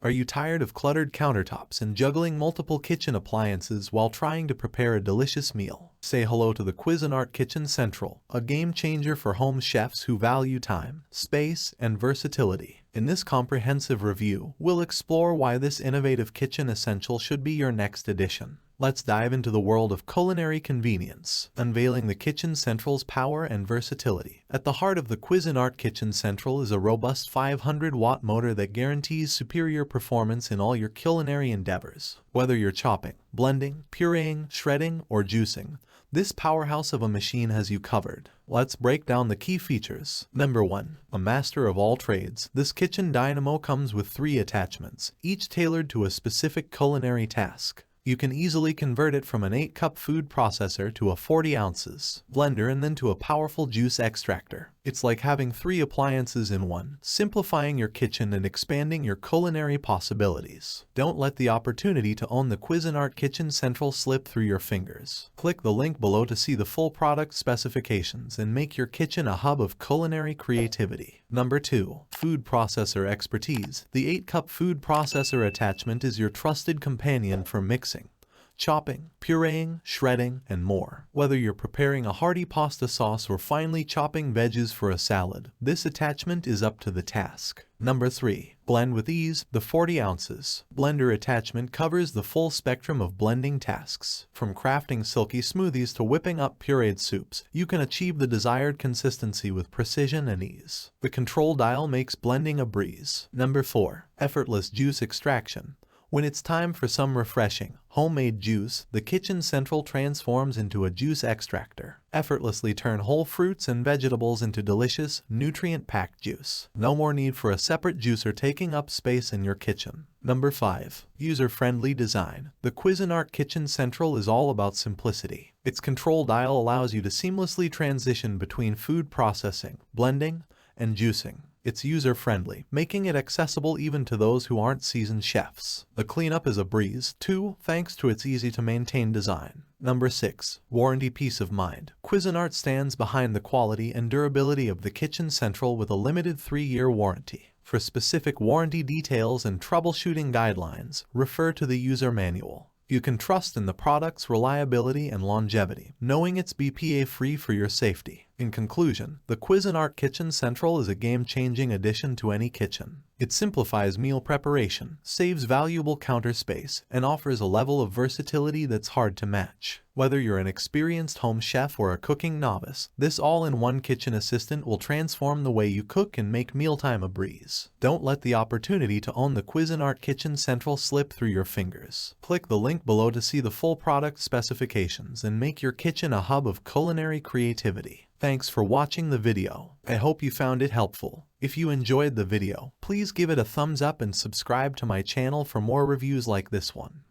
Are you tired of cluttered countertops and juggling multiple kitchen appliances while trying to prepare a delicious meal? Say hello to the Cuisinart Kitchen Central, a game changer for home chefs who value time, space, and versatility. In this comprehensive review, we'll explore why this innovative kitchen essential should be your next addition. Let's dive into the world of culinary convenience, unveiling the Kitchen Central's power and versatility. At the heart of the Cuisinart Kitchen Central is a robust 500-watt motor that guarantees superior performance in all your culinary endeavors. Whether you're chopping, blending, pureeing, shredding, or juicing, this powerhouse of a machine has you covered. Let's break down the key features. Number 1. A master of all trades. This kitchen dynamo comes with 3 attachments, each tailored to a specific culinary task. You can easily convert it from an 8-cup food processor to a 40 ounces blender and then to a powerful juice extractor. It's like having 3 appliances in one, simplifying your kitchen and expanding your culinary possibilities. Don't let the opportunity to own the Cuisinart Kitchen Central slip through your fingers. Click the link below to see the full product specifications and make your kitchen a hub of culinary creativity. Number 2. Food processor expertise. The 8-cup food processor attachment is your trusted companion for mixing, chopping, pureeing, shredding, and more. Whether you're preparing a hearty pasta sauce or finely chopping veggies for a salad, this attachment is up to the task. Number 3. Blend with ease. The 40 ounces blender attachment covers the full spectrum of blending tasks. From crafting silky smoothies to whipping up pureed soups, you can achieve the desired consistency with precision and ease. The control dial makes blending a breeze. Number 4. Effortless juice extraction. When it's time for some refreshing, homemade juice, the Kitchen Central transforms into a juice extractor. Effortlessly turn whole fruits and vegetables into delicious, nutrient-packed juice. No more need for a separate juicer taking up space in your kitchen. Number 5. User-friendly design. The Cuisinart Kitchen Central is all about simplicity. Its control dial allows you to seamlessly transition between food processing, blending, and juicing. It's user-friendly, making it accessible even to those who aren't seasoned chefs. The cleanup is a breeze, too, thanks to its easy-to-maintain design. Number 6. Warranty peace of mind. Cuisinart stands behind the quality and durability of the Kitchen Central with a limited 3-year warranty. For specific warranty details and troubleshooting guidelines, refer to the user manual. You can trust in the product's reliability and longevity, knowing it's BPA-free for your safety. In conclusion, the Cuisinart Kitchen Central is a game-changing addition to any kitchen. It simplifies meal preparation, saves valuable counter space, and offers a level of versatility that's hard to match. Whether you're an experienced home chef or a cooking novice, this all-in-one kitchen assistant will transform the way you cook and make mealtime a breeze. Don't let the opportunity to own the Cuisinart Kitchen Central slip through your fingers. Click the link below to see the full product specifications and make your kitchen a hub of culinary creativity. Thanks for watching the video. I hope you found it helpful. If you enjoyed the video, please give it a thumbs up and subscribe to my channel for more reviews like this one.